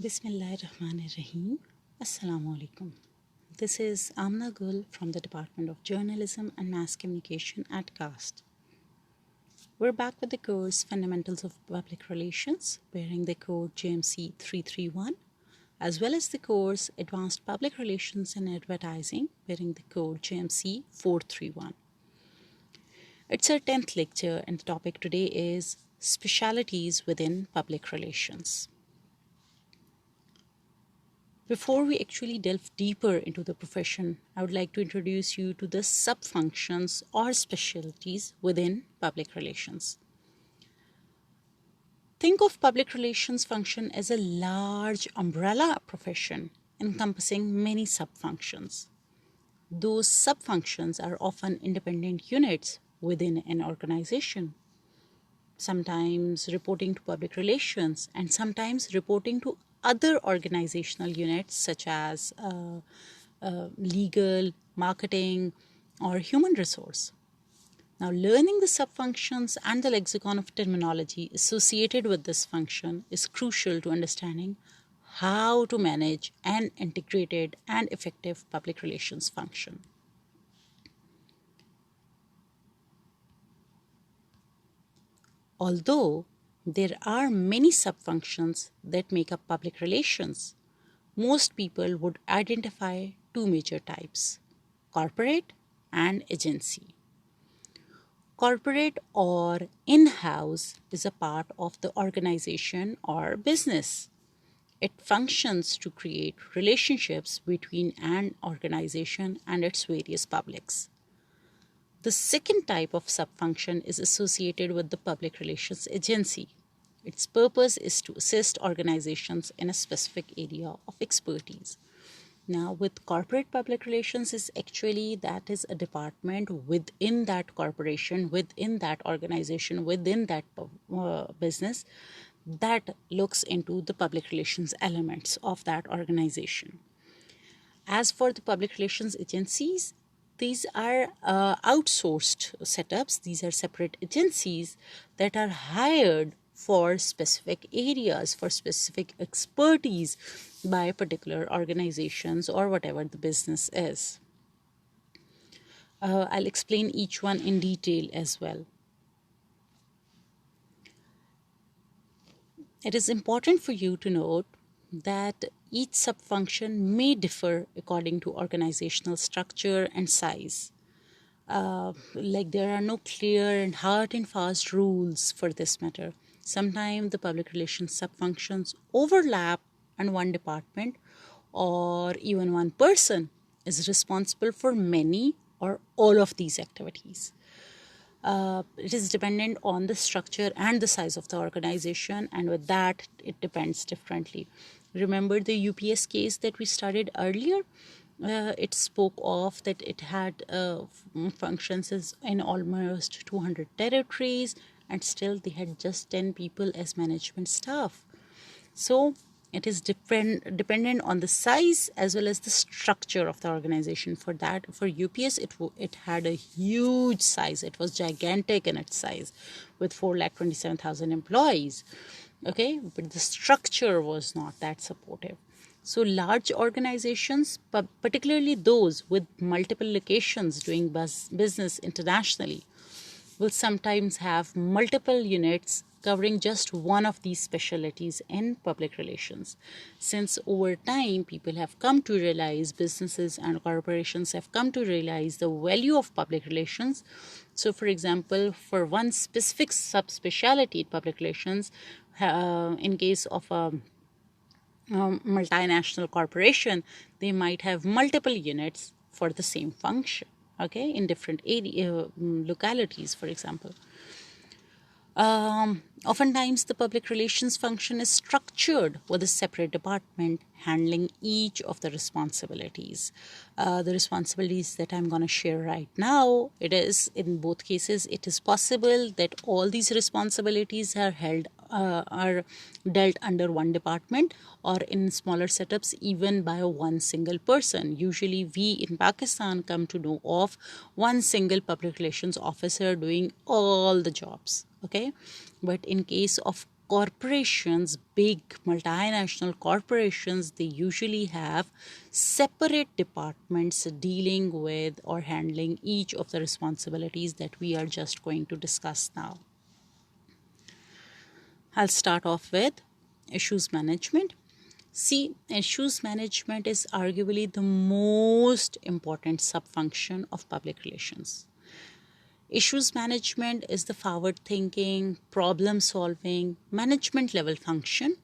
Bismillahirrahmanirrahim. Assalamu alaikum. This is Amna Gul from the Department of Journalism and Mass Communication at CAST. We're back with the course Fundamentals of Public Relations, bearing the code JMC 331, as well as the course Advanced Public Relations and Advertising, bearing the code JMC 431. It's our 10th lecture, and the topic today is Specialities within Public Relations. Before we actually delve deeper into the profession, I would like to introduce you to the sub-functions or specialties within public relations. Think of public relations function as a large umbrella profession encompassing many sub-functions. Those sub-functions are often independent units within an organization, sometimes reporting to public relations and sometimes reporting to other organizational units such as legal, marketing, or human resource. Now, learning the sub-functions and the lexicon of terminology associated with this function is crucial to understanding how to manage an integrated and effective public relations function. Although there are many sub-functions that make up public relations, most people would identify two major types: corporate and agency. Corporate or in-house is a part of the organization or business. It functions to create relationships between an organization and its various publics. The second type of sub-function is associated with the public relations agency. Its purpose is to assist organizations in a specific area of expertise. Now, with corporate public relations is actually that is a department within that corporation, within that organization, within that business that looks into the public relations elements of that organization. As for the public relations agencies, these are outsourced setups. These are separate agencies that are hired for specific areas, for specific expertise by particular organizations or whatever the business is. I'll explain each one in detail as well. It is important for you to note that each sub-function may differ according to organizational structure and size. Like there are no clear and hard and fast rules for this matter. Sometimes the public relations sub-functions overlap and one department or even one person is responsible for many or all of these activities. It is dependent on the structure and the size of the organization, and with that it depends differently. Remember the UPS case that we studied earlier? It spoke of that it had functions in almost 200 territories, and still they had just 10 people as management staff. So it is dependent on the size as well as the structure of the organization. For UPS, it had a huge size. It was gigantic in its size with 4,27,000 employees. Okay, but the structure was not that supportive. So large organizations, particularly those with multiple locations doing business internationally, will sometimes have multiple units covering just one of these specialties in public relations. Since over time, people have come to realize, businesses and corporations have come to realize the value of public relations. So, for example, for one specific subspecialty in public relations, in case of a multinational corporation, they might have multiple units for the same function, okay, in different localities, for example. Oftentimes, the public relations function is structured with a separate department handling each of the responsibilities. The responsibilities that I'm going to share right now, it is in both cases, it is possible that all these responsibilities are dealt under one department, or in smaller setups even by one single person. Usually we in Pakistan come to know of one single public relations officer doing all the jobs. Okay, but in case of corporations, big multinational corporations, they usually have separate departments dealing with or handling each of the responsibilities that we are just going to discuss now. I'll start off with issues management. See, issues management is arguably the most important sub-function of public relations. Issues management is the forward thinking, problem solving, management level function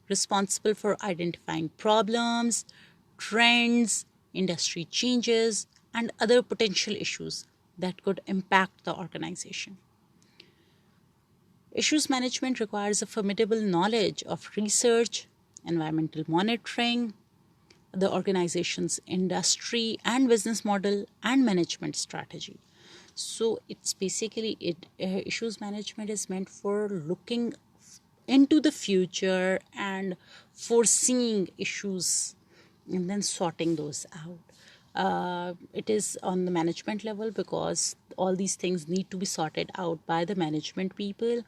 responsible for identifying problems, trends, industry changes, and other potential issues that could impact the organization. Issues management requires a formidable knowledge of research, environmental monitoring, the organization's industry and business model, and management strategy. So it's basically issues management is meant for looking into the future and foreseeing issues and then sorting those out. It is on the management level because all these things need to be sorted out by the management people.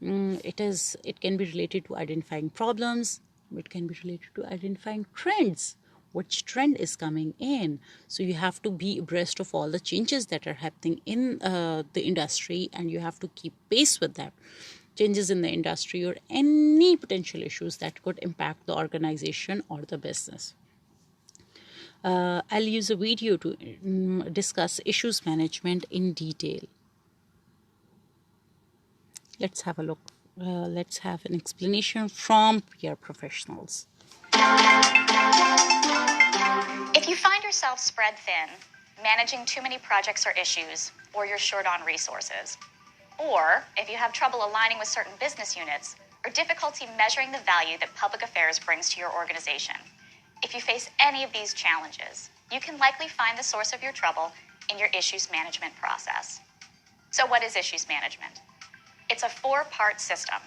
It can be related to identifying problems. It can be related to identifying trends. Which trend is coming in? So you have to be abreast of all the changes that are happening in the industry, and you have to keep pace with that. Changes in the industry or any potential issues that could impact the organization or the business. I'll use a video to discuss issues management in detail. Let's have a look. Let's have an explanation from peer professionals. If you find yourself spread thin, managing too many projects or issues, or you're short on resources, or if you have trouble aligning with certain business units, or difficulty measuring the value that public affairs brings to your organization, if you face any of these challenges, you can likely find the source of your trouble in your issues management process. So what is issues management? It's a 4-part system.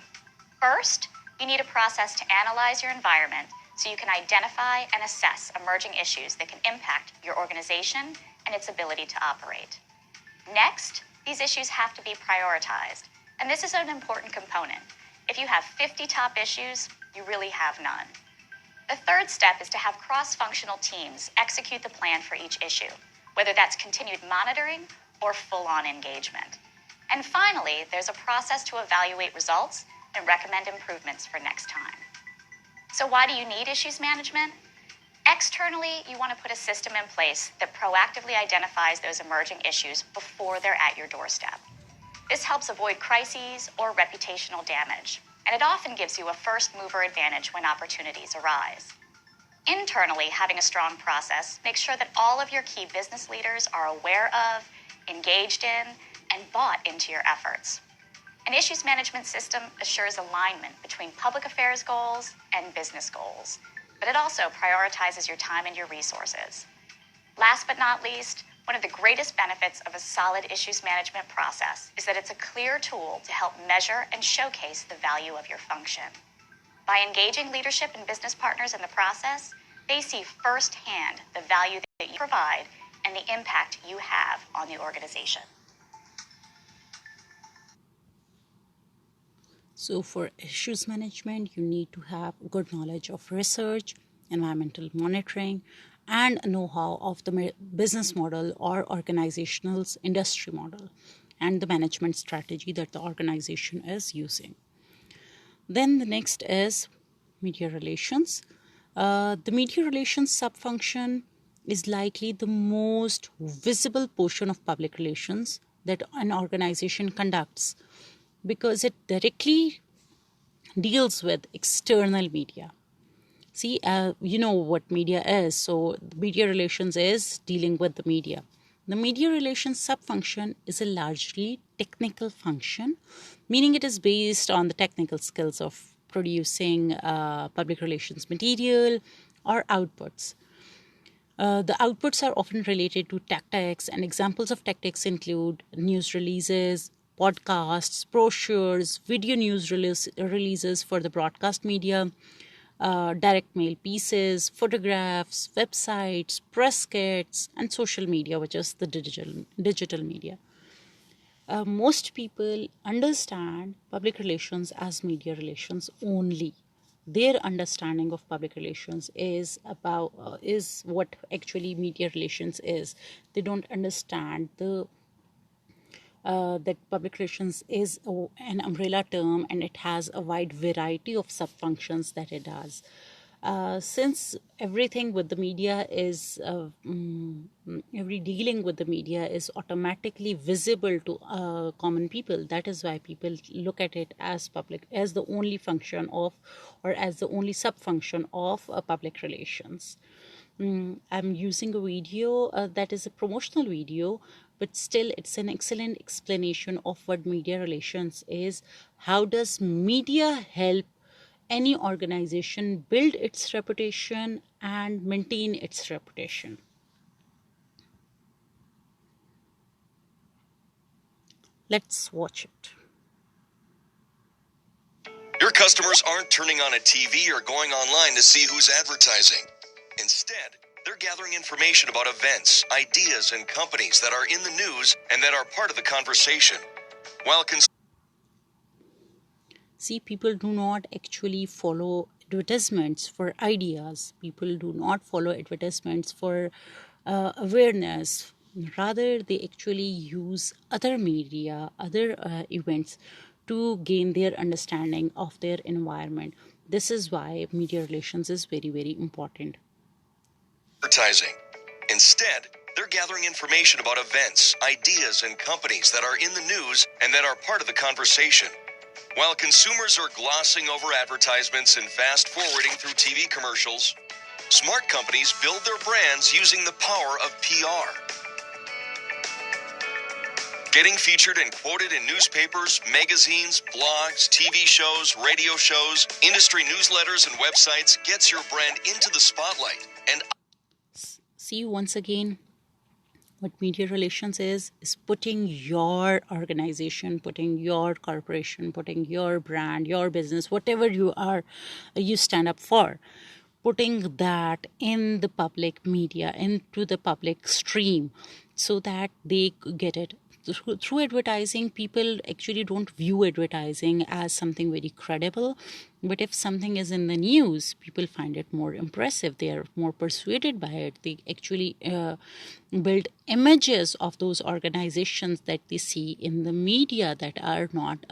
First, you need a process to analyze your environment so you can identify and assess emerging issues that can impact your organization and its ability to operate. Next, these issues have to be prioritized, and this is an important component. If you have 50 top issues, you really have none. The third step is to have cross-functional teams execute the plan for each issue, whether that's continued monitoring or full-on engagement. And finally, there's a process to evaluate results and recommend improvements for next time. So why do you need issues management? Externally, you want to put a system in place that proactively identifies those emerging issues before they're at your doorstep. This helps avoid crises or reputational damage, and it often gives you a first mover advantage when opportunities arise. Internally, having a strong process makes sure that all of your key business leaders are aware of, engaged in, and bought into your efforts. An issues management system assures alignment between public affairs goals and business goals, but it also prioritizes your time and your resources. Last but not least, one of the greatest benefits of a solid issues management process is that it's a clear tool to help measure and showcase the value of your function. By engaging leadership and business partners in the process, they see firsthand the value that you provide and the impact you have on the organization. So for issues management, you need to have good knowledge of research, environmental monitoring, and know-how of the business model or organizational's industry model and the management strategy that the organization is using. Then the next is media relations. The media relations subfunction is likely the most visible portion of public relations that an organization conducts because it directly deals with external media. See, you know what media is. So media relations is dealing with the media. The media relations subfunction is a largely technical function, meaning it is based on the technical skills of producing public relations material or outputs. The outputs are often related to tactics, and examples of tactics include news releases, podcasts, brochures, video news releases for the broadcast media, direct mail pieces, photographs, websites, press kits, and social media, which is the digital media. Most people understand public relations as media relations only. Their understanding of public relations is what actually media relations is. They don't understand that public relations is an umbrella term, and it has a wide variety of sub-functions that it does. Since everything with the media is every dealing with the media is automatically visible to common people, that is why people look at it as public, as the only function of, or as the only sub-function of public relations. I'm using a video that is a promotional video, but still it's an excellent explanation of what media relations is. How does media help any organization build its reputation and maintain its reputation? Let's watch it. Your customers aren't turning on a TV or going online to see who's advertising. Instead, they're gathering information about events, ideas, and companies that are in the news and that are part of the conversation. While See, people do not actually follow advertisements for ideas. People do not follow advertisements for awareness. Rather, they actually use other media, other events to gain their understanding of their environment. This is why media relations is very, very important. advertising. Instead, they're gathering information about events, ideas, and companies that are in the news and that are part of the conversation. While consumers are glossing over advertisements and fast forwarding through TV commercials, smart companies build their brands using the power of PR. Getting featured and quoted in newspapers, magazines, blogs, TV shows, radio shows, industry newsletters, and websites gets your brand into the spotlight. And See, once again, what media relations is putting your organization, putting your corporation, putting your brand, your business, whatever you stand up for, putting that in the public media, into the public stream, so that they get it. Through advertising, people actually don't view advertising as something very credible. But if something is in the news, people find it more impressive. They are more persuaded by it. They actually build images of those organizations that they see in the media that are not,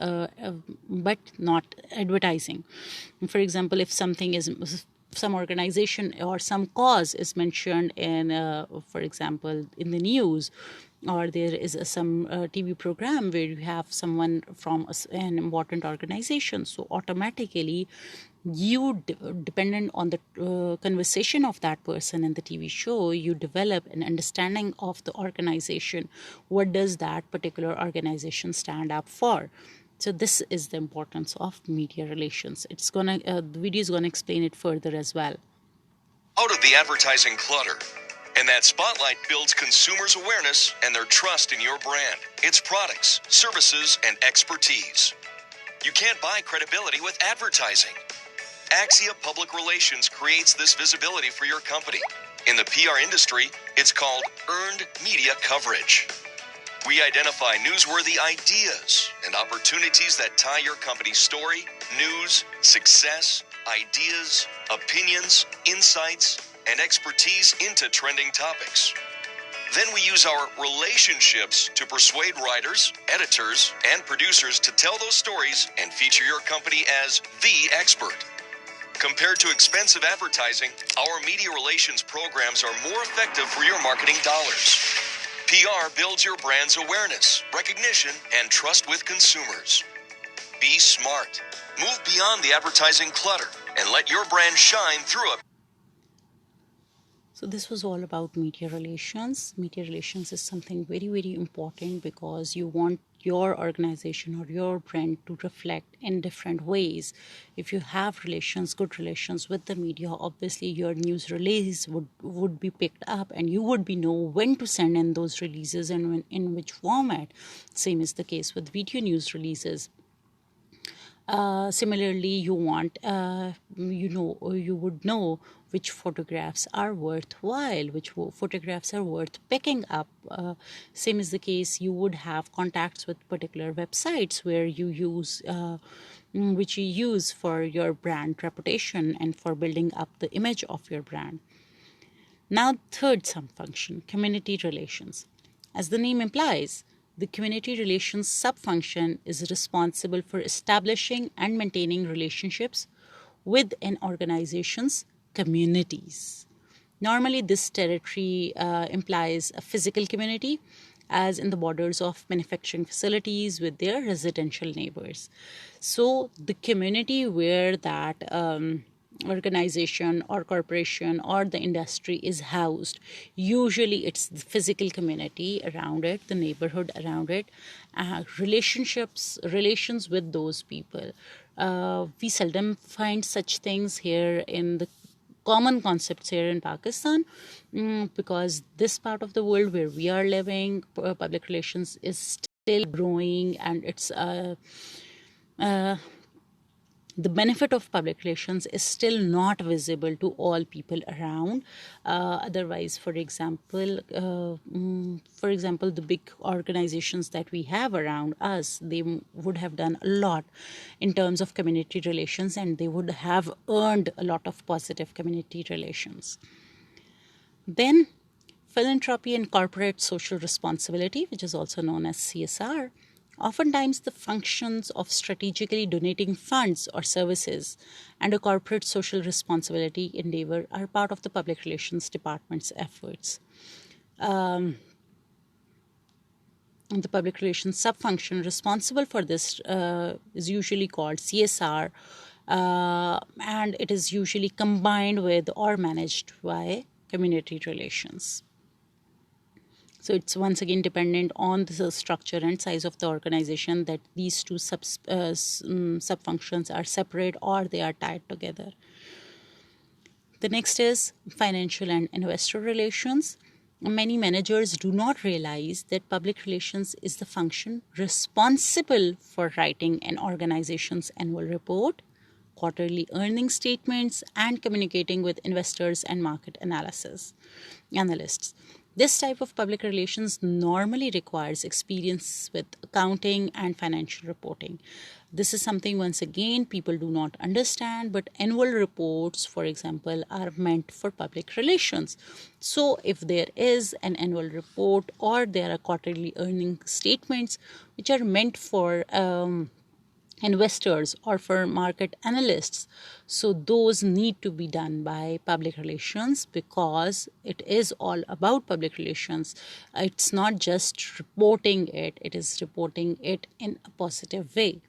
but not advertising. For example, if something is some organization or some cause is mentioned in, for example, in the news, or there is some TV program where you have someone from an important organization, so automatically you dependent on the conversation of that person in the TV show, you develop an understanding of the organization. What does that particular organization stand up for? So this is the importance of media relations. The video is gonna explain it further as well. out of the advertising clutter. And that spotlight builds consumers' awareness and their trust in your brand, its products, services, and expertise. You can't buy credibility with advertising. Axia Public Relations creates this visibility for your company. In the PR industry, it's called earned media coverage. We identify newsworthy ideas and opportunities that tie your company's story, news, success, ideas, opinions, insights, and expertise into trending topics. Then we use our relationships to persuade writers, editors, and producers to tell those stories and feature your company as the expert. Compared to expensive advertising, our media relations programs are more effective for your marketing dollars. PR builds your brand's awareness, recognition, and trust with consumers. Be smart. Move beyond the advertising clutter and let your brand shine through a So this was all about media relations. Media relations is something very, very important because you want your organization or your brand to reflect in different ways. If you have good relations with the media, obviously your news release would be picked up, and you would be know when to send in those releases and in which format. Same is the case with video news releases. Similarly, you would know which photographs are worthwhile, which photographs are worth picking up. Same is the case, you would have contacts with particular websites where which you use for your brand reputation and for building up the image of your brand. Now, third sub-function, community relations. As the name implies, the community relations sub-function is responsible for establishing and maintaining relationships with an organization's communities. Normally, this territory implies a physical community, as in the borders of manufacturing facilities with their residential neighbors. So, the community where that organization or corporation or the industry is housed, usually it's the physical community around it, the neighborhood around it, relations with those people. We seldom find such things here in the common concepts here in Pakistan, because this part of the world where we are living, public relations is still growing, and the benefit of public relations is still not visible to all people around. Otherwise, for example, the big organizations that we have around us, they would have done a lot in terms of community relations, and they would have earned a lot of positive community relations. Then, philanthropy and corporate social responsibility, which is also known as CSR. Oftentimes, the functions of strategically donating funds or services and a corporate social responsibility endeavor are part of the public relations department's efforts. And the public relations sub-function responsible for this is usually called CSR, and it is usually combined with or managed by community relations. So it's once again dependent on the structure and size of the organization that these two sub-functions are separate or they are tied together. The next is financial and investor relations. Many managers do not realize that public relations is the function responsible for writing an organization's annual report, quarterly earnings statements, and communicating with investors and market analysts. This type of public relations normally requires experience with accounting and financial reporting. This is something, once again, people do not understand, but annual reports, for example, are meant for public relations. So if there is an annual report or there are quarterly earnings statements which are meant for investors or for market analysts, so those need to be done by public relations, because it is all about public relations. It's not just reporting it, it is reporting it in a positive way.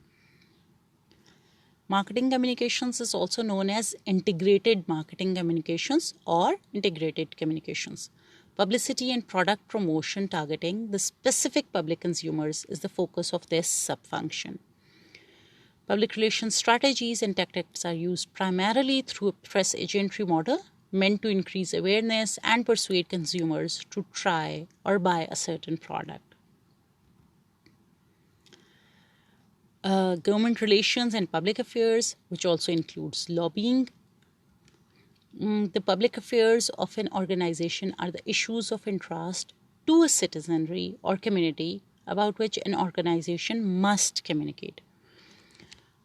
Marketing communications is also known as integrated marketing communications or integrated communications. Publicity and product promotion targeting the specific public consumers is the focus of this sub-function. Public relations strategies and tactics are used primarily through a press agentry model meant to increase awareness and persuade consumers to try or buy a certain product. Government relations and public affairs, which also includes lobbying. The public affairs of an organization are the issues of interest to a citizenry or community about which an organization must communicate.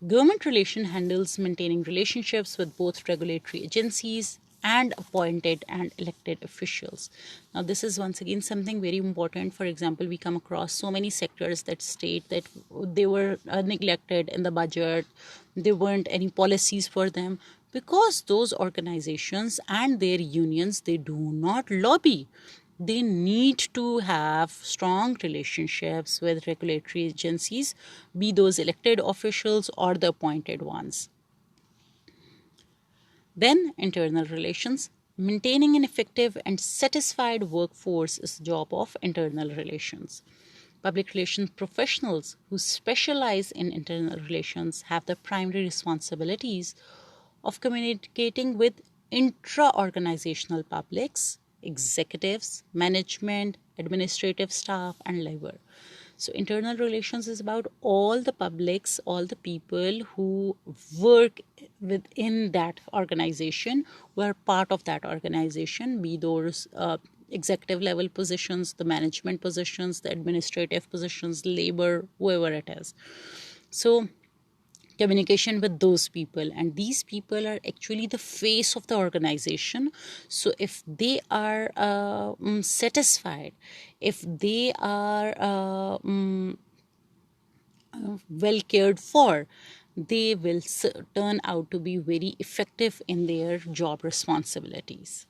Government relation handles maintaining relationships with both regulatory agencies and appointed and elected officials. Now, this is once again something very important. For example, we come across so many sectors that state that they were neglected in the budget, there weren't any policies for them, because those organizations and their unions, they do not lobby. They need to have strong relationships with regulatory agencies, be those elected officials or the appointed ones. Then, internal relations. Maintaining an effective and satisfied workforce is the job of internal relations. Public relations professionals who specialize in internal relations have the primary responsibilities of communicating with intra-organizational publics, executives, management, administrative staff, and labor. So internal relations is about all the publics, all the people who work within that organization, who are part of that organization, be those executive level positions, the management positions, the administrative positions, labor, whoever it is. So communication with those people, and these people are actually the face of the organization. So if they are satisfied, if they are well cared for, they will turn out to be very effective in their job responsibilities.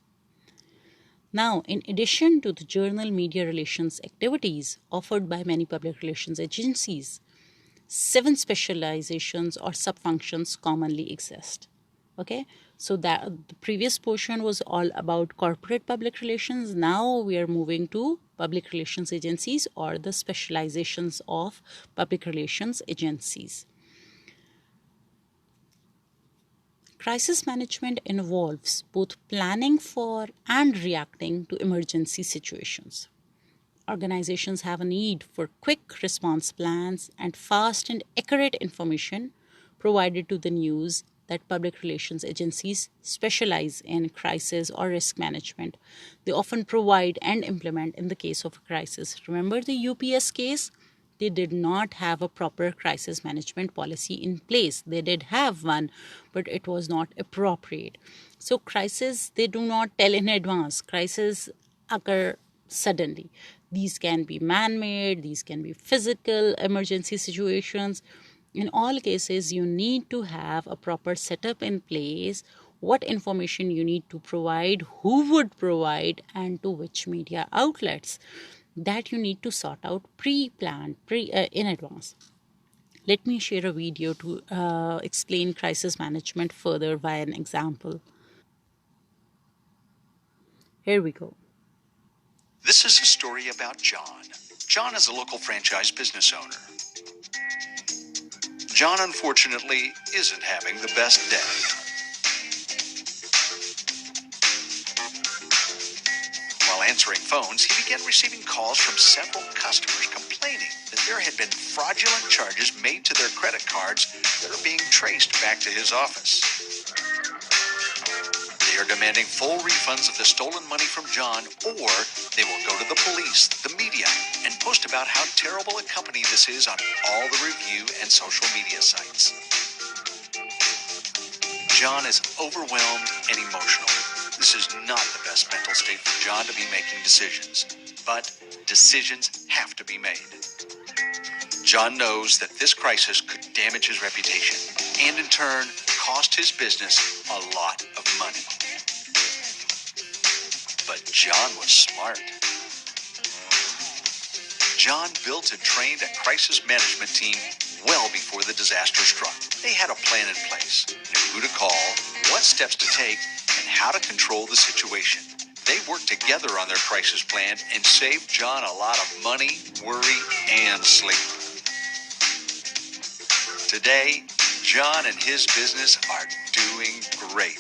Now, in addition to the journal media relations activities offered by many public relations agencies, 7 specializations or subfunctions commonly exist. Okay, so that the previous portion was all about corporate public relations. Now we are moving to public relations agencies, or the specializations of public relations agencies. Crisis management involves both planning for and reacting to emergency situations. Organizations have a need for quick response plans and fast and accurate information provided to the news. That public relations agencies specialize in crisis or risk management. They often provide and implement in the case of a crisis. Remember the UPS case? They did not have a proper crisis management policy in place. They did have one, but it was not appropriate. So crises, they do not tell in advance. Crises occur suddenly. These can be man-made, these can be physical emergency situations. In all cases, you need to have a proper setup in place, what information you need to provide, who would provide, and to which media outlets. That you need to sort out pre-planned, in advance. Let me share a video to explain crisis management further via an example. Here we go. This is a story about John. John is a local franchise business owner. John, unfortunately, isn't having the best day. While answering phones, he began receiving calls from several customers complaining that there had been fraudulent charges made to their credit cards that are being traced back to his office. They are demanding full refunds of the stolen money from John, or they will go to the police, the media, and post about how terrible a company this is on all the review and social media sites. John is overwhelmed and emotional. This is not the best mental state for John to be making decisions, but decisions have to be made. John knows that this crisis could damage his reputation and in turn cost his business a lot of money. But John was smart. John built and trained a crisis management team well before the disaster struck. They had a plan in place, knew who to call, what steps to take, and how to control the situation. They worked together on their crisis plan and saved John a lot of money, worry, and sleep. Today, John and his business are doing great.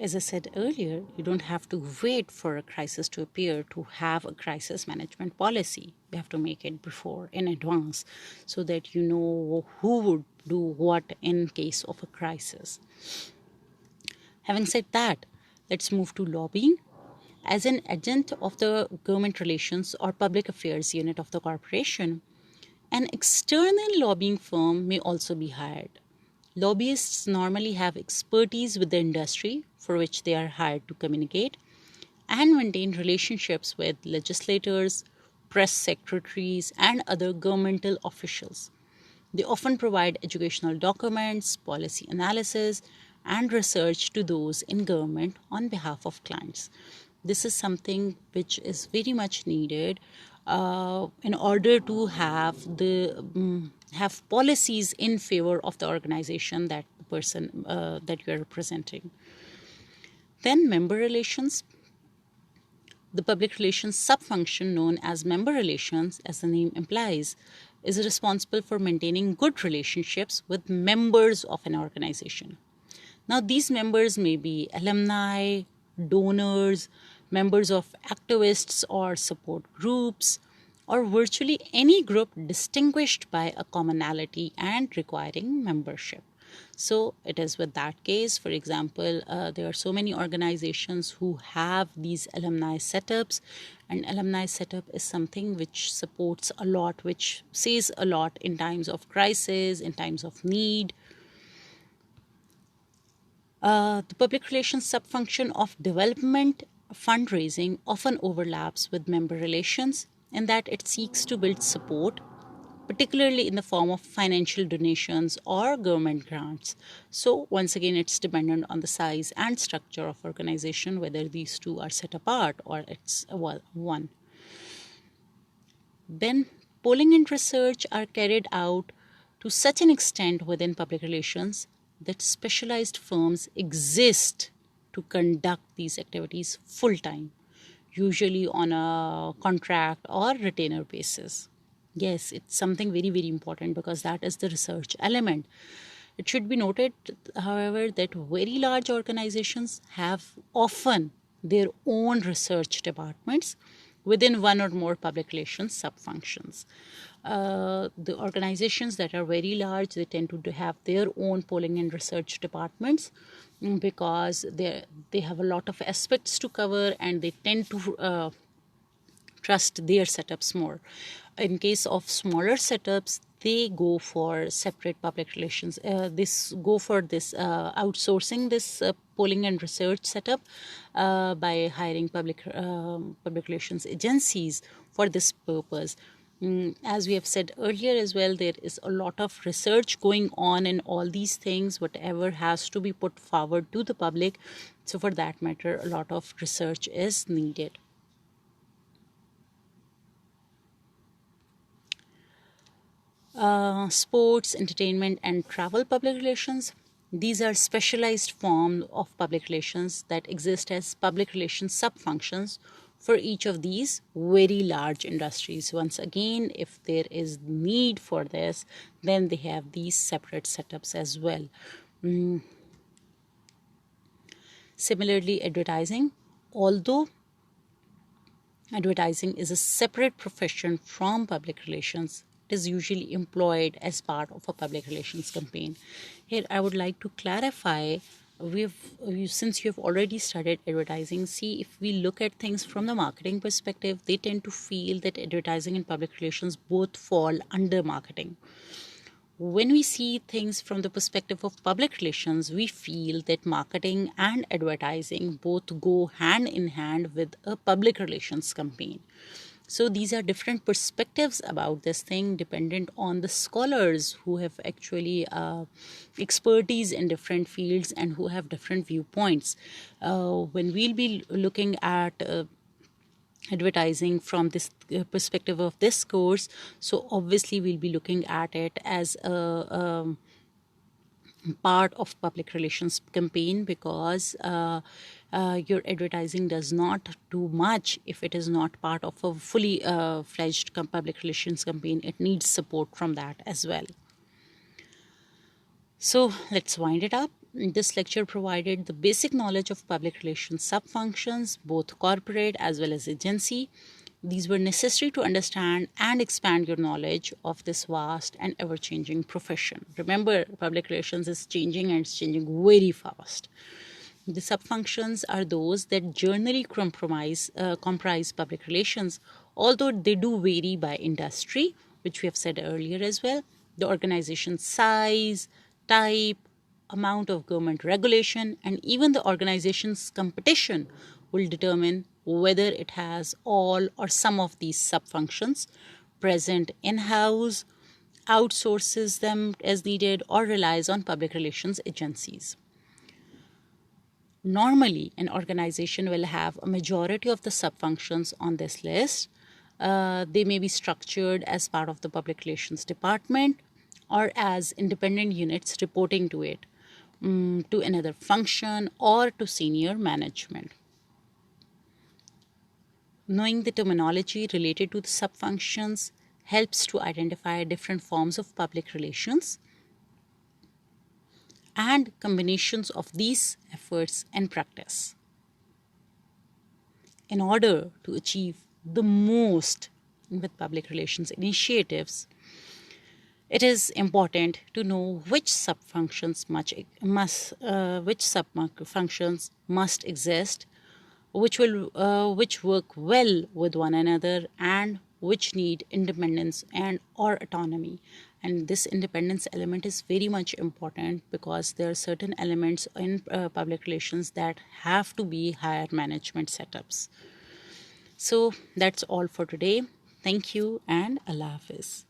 As I said earlier, you don't have to wait for a crisis to appear to have a crisis management policy. You have to make it before, in advance, so that you know who would do what in case of a crisis. Having said that, let's move to lobbying. As an agent of the government relations or public affairs unit of the corporation, an external lobbying firm may also be hired. Lobbyists normally have expertise with the industry for which they are hired to communicate and maintain relationships with legislators, press secretaries, and other governmental officials. They often provide educational documents, policy analysis, and research to those in government on behalf of clients. This is something which is very much needed in order to have policies in favor of the organization that the person that you are representing. Then member relations. The public relations subfunction known as member relations, as the name implies, is responsible for maintaining good relationships with members of an organization. Now, these members may be alumni, donors, members of activists or support groups, or virtually any group distinguished by a commonality and requiring membership. So it is with that case, for example, there are so many organizations who have these alumni setups, and alumni setup is something which supports a lot, which says a lot in times of crisis, in times of need. The public relations subfunction of development fundraising often overlaps with member relations in that it seeks to build support, particularly in the form of financial donations or government grants. So once again, it's dependent on the size and structure of organization, whether these two are set apart or it's one. Then polling and research are carried out to such an extent within public relations that specialized firms exist to conduct these activities full time, usually on a contract or retainer basis. Yes, it's something very, very important because that is the research element. It should be noted, however, that very large organizations have often their own research departments within one or more public relations sub-functions. The organizations that are very large, they tend to have their own polling and research departments because they have a lot of aspects to cover, and they tend to trust their setups more. In case of smaller setups, they go for separate public relations. This go for this outsourcing this polling and research setup by hiring public relations agencies for this purpose. As we have said earlier as well, there is a lot of research going on in all these things, whatever has to be put forward to the public. So for that matter, a lot of research is needed. Sports, entertainment, and travel public relations. These are specialized forms of public relations that exist as public relations sub-functions for each of these very large industries. Once again, if there is need for this, then they have these separate setups as well. Similarly, advertising. Although advertising is a separate profession from public relations, it is usually employed as part of a public relations campaign. Here, I would like to clarify, since you have already studied advertising, see, if we look at things from the marketing perspective, they tend to feel that advertising and public relations both fall under marketing. When we see things from the perspective of public relations, we feel that marketing and advertising both go hand in hand with a public relations campaign. So these are different perspectives about this thing, dependent on the scholars who have actually expertise in different fields and who have different viewpoints. When we'll be looking at advertising from this perspective of this course, so obviously we'll be looking at it as a part of public relations campaign, because your advertising does not do much if it is not part of a fully fledged public relations campaign. It needs support from that as well. So let's wind it up. This lecture provided the basic knowledge of public relations sub-functions, both corporate as well as agency. These were necessary to understand and expand your knowledge of this vast and ever-changing profession. Remember, public relations is changing, and it's changing very fast. The sub-functions are those that generally comprise public relations, although they do vary by industry, which we have said earlier as well. The organization's size, type, amount of government regulation, and even the organization's competition will determine whether it has all or some of these sub-functions present in-house, outsources them as needed, or relies on public relations agencies. Normally, an organization will have a majority of the sub-functions on this list. They may be structured as part of the public relations department or as independent units reporting to it, to another function, or to senior management. Knowing the terminology related to the sub-functions helps to identify different forms of public relations. and combinations of these efforts and practice. In order to achieve the most with public relations initiatives, it is important to know which sub-functions must exist, which work well with one another, and which need independence and or autonomy. And this independence element is very much important because there are certain elements in public relations that have to be higher management setups. So that's all for today. Thank you and Allah Hafiz.